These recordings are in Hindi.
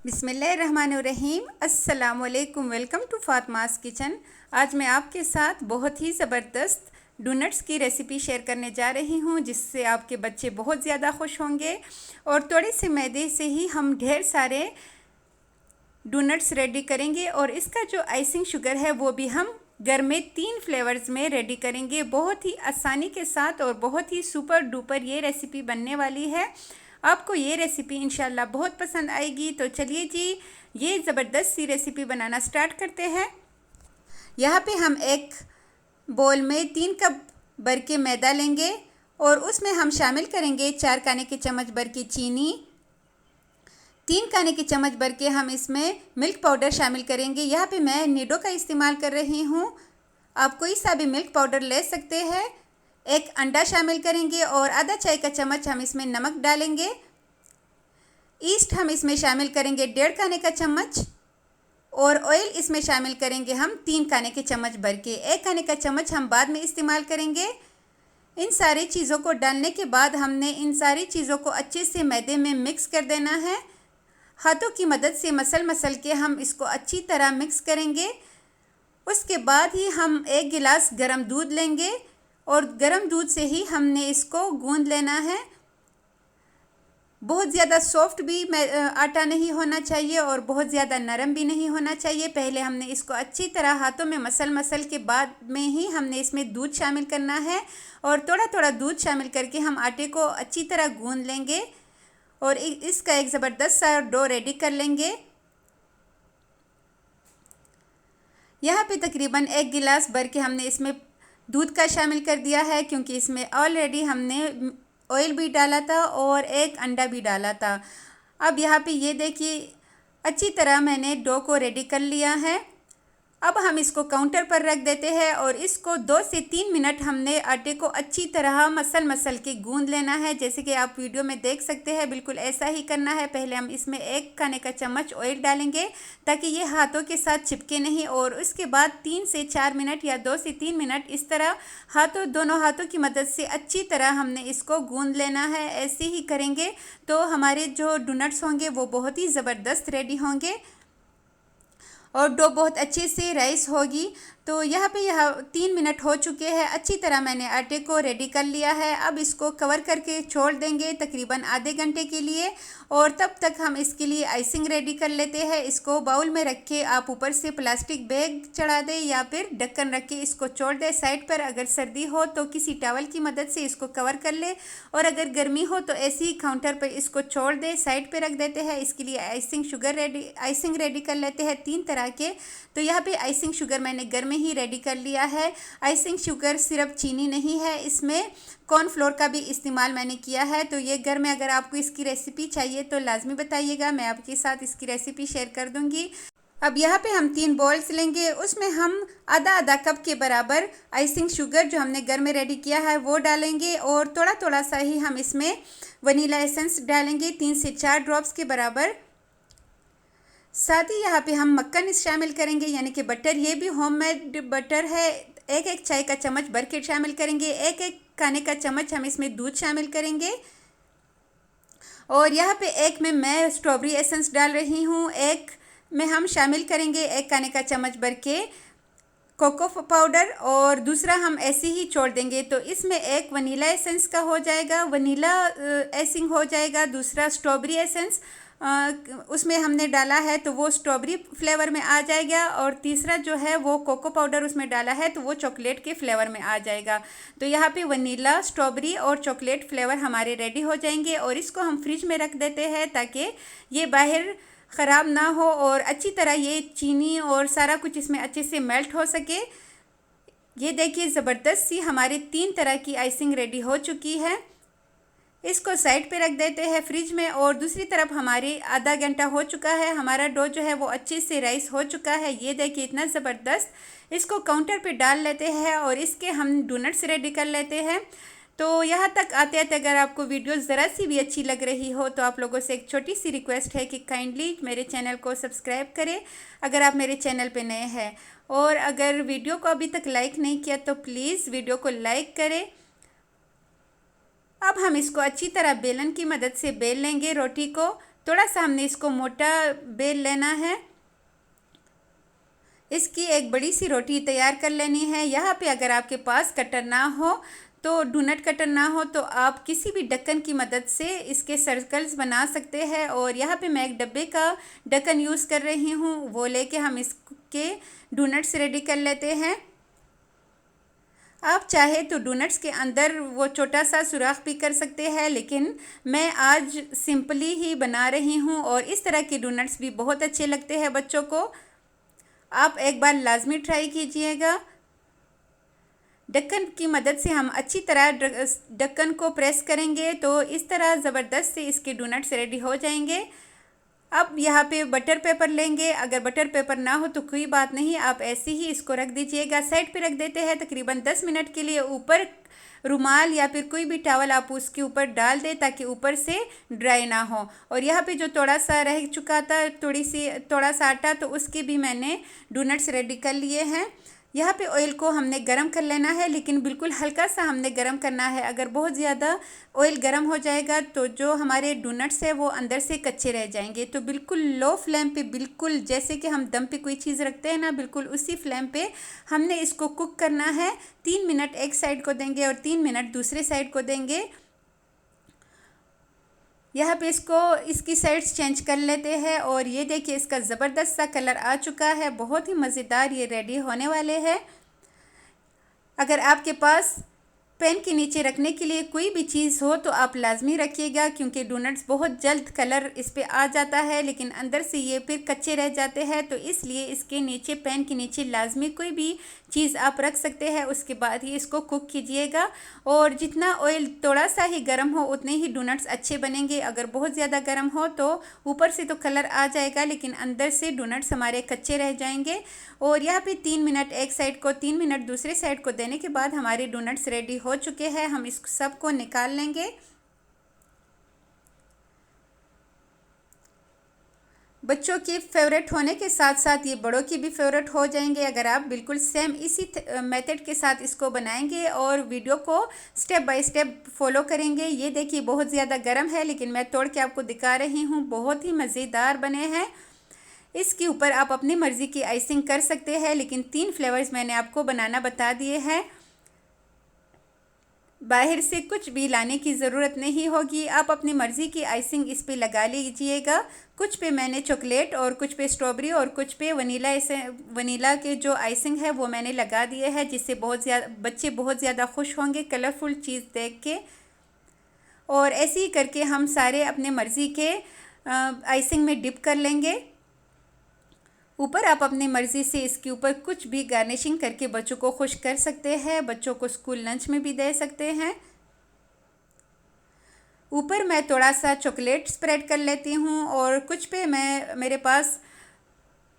बिस्मिल्लाहिर्रहमानिर्रहीम। अस्सलामुअलैकुम। Welcome to Fatima's kitchen. आज मैं आपके साथ बहुत ही ज़बरदस्त डोनट्स की रेसिपी शेयर करने जा रही हूँ, जिससे आपके बच्चे बहुत ज़्यादा खुश होंगे। और थोड़े से मैदे से ही हम ढेर सारे डोनट्स रेडी करेंगे। और इसका जो आइसिंग शुगर है वो भी हम घर में 3 फ्लेवर्स में रेडी करेंगे, बहुत ही आसानी के साथ। और बहुत ही सुपर डुपर ये रेसिपी बनने वाली है। आपको ये रेसिपी इंशाल्लाह बहुत पसंद आएगी। तो चलिए जी, ये ज़बरदस्त सी रेसिपी बनाना स्टार्ट करते हैं। यहाँ पे हम एक बोल में 3 कप भर के मैदा लेंगे और उसमें हम शामिल करेंगे 4 खाने के चम्मच भर के चीनी, 3 खाने के चम्मच भर के हम इसमें मिल्क पाउडर शामिल करेंगे। यहाँ पे मैं नीडो का इस्तेमाल कर रही हूँ, आप कोई सा भी मिल्क पाउडर ले सकते हैं। एक अंडा शामिल करेंगे और आधा चाय का चम्मच हम इसमें नमक डालेंगे। ईस्ट हम इसमें शामिल करेंगे 1.5 खाने का चम्मच। और ऑयल इसमें शामिल करेंगे हम 3 खाने के चम्मच भर के। 1 खाने का चम्मच हम बाद में इस्तेमाल करेंगे। इन सारी चीज़ों को डालने के बाद हमने इन सारी चीज़ों को अच्छे से मैदे में मिक्स कर देना है। हाथों की मदद से मसल के हम इसको अच्छी तरह मिक्स करेंगे। उसके बाद ही हम 1 गिलास गर्म दूध लेंगे और गर्म दूध से ही हमने इसको गूंद लेना है। बहुत ज़्यादा सॉफ्ट भी आटा नहीं होना चाहिए और बहुत ज़्यादा नरम भी नहीं होना चाहिए। पहले हमने इसको अच्छी तरह हाथों में मसल के बाद में ही हमने इसमें दूध शामिल करना है। और थोड़ा थोड़ा दूध शामिल करके हम आटे को अच्छी तरह गूंद लेंगे और इसका एक ज़बरदस्त सा डो रेडी कर लेंगे। यहाँ पे तकरीबन 1 गिलास भर के हमने इसमें दूध का शामिल कर दिया है, क्योंकि इसमें ऑलरेडी हमने ऑयल भी डाला था और 1 अंडा भी डाला था। अब यहाँ पे ये देखिए अच्छी तरह मैंने डो को रेडी कर लिया है। अब हम इसको काउंटर पर रख देते हैं और इसको 2 से 3 मिनट हमने आटे को अच्छी तरह मसल के गूंद लेना है। जैसे कि आप वीडियो में देख सकते हैं, बिल्कुल ऐसा ही करना है। पहले हम इसमें 1 खाने का चम्मच ऑयल डालेंगे ताकि ये हाथों के साथ चिपके नहीं। और उसके बाद 3 से 4 मिनट या 2 से 3 मिनट इस तरह दोनों हाथों की मदद से अच्छी तरह हमने इसको गूंद लेना है। ऐसे ही करेंगे तो हमारे जो डोनट्स होंगे वो बहुत ही ज़बरदस्त रेडी होंगे और डो बहुत अच्छे से राइस होगी। तो यहाँ पे 3 मिनट हो चुके हैं। अच्छी तरह मैंने आटे को रेडी कर लिया है। अब इसको कवर करके छोड़ देंगे तकरीबन आधे घंटे के लिए। और तब तक हम इसके लिए आइसिंग रेडी कर लेते हैं। इसको बाउल में रख के आप ऊपर से प्लास्टिक बैग चढ़ा दें या फिर ढक्कन रख के इसको छोड़ दें साइड पर। अगर सर्दी हो तो किसी टॉवल की मदद से इसको कवर कर ले, और अगर गर्मी हो तो ऐसे ही काउंटर पर इसको छोड़ दें, साइड पर रख देते हैं। इसके लिए आइसिंग रेडी कर लेते हैं 3 तरह के। तो यहाँ पे आइसिंग शुगर मैंने घर में ही रेडी कर लिया है। आइसिंग शुगर सिर्फ चीनी नहीं है, इसमें कॉर्नफ्लोर का भी इस्तेमाल मैंने किया है। तो ये घर में अगर आपको इसकी रेसिपी चाहिए तो लाजमी बताइएगा, मैं आपके साथ इसकी रेसिपी शेयर कर दूंगी। अब यहाँ पे हम 3 बॉल्स लेंगे, उसमें हम आधा कप के बराबर आइसिंग शुगर जो हमने घर में रेडी किया है वो डालेंगे। और थोड़ा थोड़ा सा ही हम इसमें वनीला एसेंस डालेंगे, 3 से 4 ड्रॉप्स के बराबर। साथ ही यहाँ पे हम मक्खन शामिल करेंगे, यानी कि बटर। ये भी होममेड बटर है। 1 चाय का चम्मच भर के शामिल करेंगे। 1 खाने का चम्मच हम इसमें दूध शामिल करेंगे। और यहाँ पे 1 में मैं स्ट्रॉबेरी एसेंस डाल रही हूँ। 1 में हम शामिल करेंगे 1 खाने का चम्मच भर के कोको पाउडर, और दूसरा हम ऐसे ही छोड़ देंगे। तो इसमें 1 वनीला एसेंस का हो जाएगा, वनीला आइसिंग हो जाएगा। दूसरा स्ट्रॉबेरी एसेंस उसमें हमने डाला है तो वो स्ट्रॉबेरी फ्लेवर में आ जाएगा। और तीसरा जो है वो कोको पाउडर उसमें डाला है तो वो चॉकलेट के फ्लेवर में आ जाएगा। तो यहाँ पे वनीला, स्ट्रॉबेरी और चॉकलेट फ्लेवर हमारे रेडी हो जाएंगे। और इसको हम फ्रिज में रख देते हैं ताकि ये बाहर ख़राब ना हो और अच्छी तरह ये चीनी और सारा कुछ इसमें अच्छे से मेल्ट हो सके। ये देखिए ज़बरदस्त सी हमारी 3 तरह की आइसिंग रेडी हो चुकी है। इसको साइड पे रख देते हैं फ्रिज में। और दूसरी तरफ हमारी आधा घंटा हो चुका है, हमारा डो जो है वो अच्छे से राइस हो चुका है। ये देखिए इतना ज़बरदस्त। इसको काउंटर पे डाल लेते हैं और इसके हम डोनट्स रेडी कर लेते हैं। तो यहाँ तक आते आते अगर आपको वीडियो ज़रा सी भी अच्छी लग रही हो तो आप लोगों से एक छोटी सी रिक्वेस्ट है कि काइंडली मेरे चैनल को सब्सक्राइब करें अगर आप मेरे चैनल पे नए हैं। और अगर वीडियो को अभी तक लाइक नहीं किया तो प्लीज़ वीडियो को लाइक करें। अब हम इसको अच्छी तरह बेलन की मदद से बेल लेंगे रोटी को, थोड़ा सा हमने इसको मोटा बेल लेना है। इसकी एक बड़ी सी रोटी तैयार कर लेनी है। यहाँ पे अगर आपके पास कटर ना हो तो डोनट कटर ना हो तो आप किसी भी ढक्कन की मदद से इसके सर्कल्स बना सकते हैं। और यहाँ पे मैं एक डब्बे का ढक्कन यूज़ कर रही हूँ, वो लेके हम इसके डोनट्स रेडी कर लेते हैं। आप चाहे तो डोनट्स के अंदर वो छोटा सा सुराख भी कर सकते हैं, लेकिन मैं आज सिंपली ही बना रही हूँ और इस तरह के डोनट्स भी बहुत अच्छे लगते हैं बच्चों को। आप एक बार लाजमी ट्राई कीजिएगा। ढक्कन की मदद से हम अच्छी तरह ढक्कन को प्रेस करेंगे तो इस तरह ज़बरदस्त से इसके डोनट्स रेडी हो जाएंगे। अब यहाँ पे बटर पेपर लेंगे। अगर बटर पेपर ना हो तो कोई बात नहीं, आप ऐसे ही इसको रख दीजिएगा। साइड पे रख देते हैं तकरीबन 10 मिनट के लिए। ऊपर रुमाल या फिर कोई भी टॉवल आप उसके ऊपर डाल दें ताकि ऊपर से ड्राई ना हो। और यहाँ पे जो थोड़ा सा रह चुका था, थोड़ा सा आटा, तो उसके भी मैंने डोनट्स रेडी कर लिए हैं। यहाँ पे ऑयल को हमने गरम कर लेना है, लेकिन बिल्कुल हल्का सा हमने गरम करना है। अगर बहुत ज़्यादा ऑयल गरम हो जाएगा तो जो हमारे डोनट्स है वो अंदर से कच्चे रह जाएंगे। तो बिल्कुल लो फ्लेम पे, बिल्कुल जैसे कि हम दम पे कोई चीज़ रखते हैं ना, बिल्कुल उसी फ्लेम पे हमने इसको कुक करना है। 3 मिनट एक साइड को देंगे और 3 मिनट दूसरे साइड को देंगे। यहाँ पे इसकी साइड्स चेंज कर लेते हैं और ये देखिए इसका ज़बरदस्त सा कलर आ चुका है। बहुत ही मज़ेदार ये रेडी होने वाले हैं। अगर आपके पास पैन के नीचे रखने के लिए कोई भी चीज़ हो तो आप लाजमी रखिएगा, क्योंकि डोनट्स बहुत जल्द कलर इस पे आ जाता है लेकिन अंदर से ये फिर कच्चे रह जाते हैं। तो इसलिए इसके नीचे, पैन के नीचे लाजमी कोई भी चीज़ आप रख सकते हैं। उसके बाद ही इसको कुक कीजिएगा। और जितना ऑयल थोड़ा सा ही गर्म हो उतने ही डोनट्स अच्छे बनेंगे। अगर बहुत ज़्यादा गर्म हो तो ऊपर से तो कलर आ जाएगा लेकिन अंदर से डोनट्स हमारे कच्चे रह जाएंगे। और यहाँ पे 3 मिनट एक साइड को, 3 मिनट दूसरे साइड को देने के बाद हमारे डोनट्स रेडी हो चुके हैं। हम इस सब को निकाल लेंगे। बच्चों की फेवरेट होने के साथ साथ ये बड़ों की भी फेवरेट हो जाएंगे अगर आप बिल्कुल सेम इसी मेथड के साथ इसको बनाएंगे और वीडियो को स्टेप बाय स्टेप फॉलो करेंगे। ये देखिए बहुत ज़्यादा गर्म है लेकिन मैं तोड़ के आपको दिखा रही हूँ। बहुत ही मज़ेदार बने हैं। इसके ऊपर आप अपनी मर्ज़ी की आइसिंग कर सकते हैं, लेकिन 3 फ्लेवर्स मैंने आपको बनाना बता दिए हैं। बाहर से कुछ भी लाने की ज़रूरत नहीं होगी। आप अपनी मर्ज़ी की आइसिंग इस पे लगा लीजिएगा। कुछ पे मैंने चॉकलेट और कुछ पे स्ट्रॉबेरी और कुछ पे वनीला के जो आइसिंग है वो मैंने लगा दिए हैं, जिससे बच्चे बहुत ज़्यादा खुश होंगे कलरफुल चीज़ देख के। और ऐसे ही करके हम सारे अपने मर्ज़ी के आइसिंग में डिप कर लेंगे। ऊपर आप अपनी मर्ज़ी से इसके ऊपर कुछ भी गार्निशिंग करके बच्चों को खुश कर सकते हैं। बच्चों को स्कूल लंच में भी दे सकते हैं। ऊपर मैं थोड़ा सा चॉकलेट स्प्रेड कर लेती हूँ और कुछ पे मेरे पास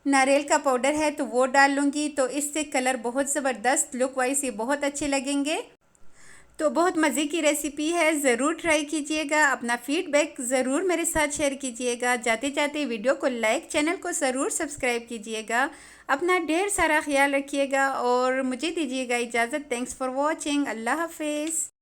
नारियल का पाउडर है तो वो डाल लूँगी। तो इससे कलर बहुत ज़बरदस्त, लुक वाइज ये बहुत अच्छे लगेंगे। तो बहुत मज़े की रेसिपी है, ज़रूर ट्राई कीजिएगा। अपना फीडबैक ज़रूर मेरे साथ शेयर कीजिएगा। जाते जाते वीडियो को लाइक, चैनल को ज़रूर सब्सक्राइब कीजिएगा। अपना ढेर सारा ख्याल रखिएगा और मुझे दीजिएगा इजाज़त। Thanks for watching. अल्लाह हाफिज़।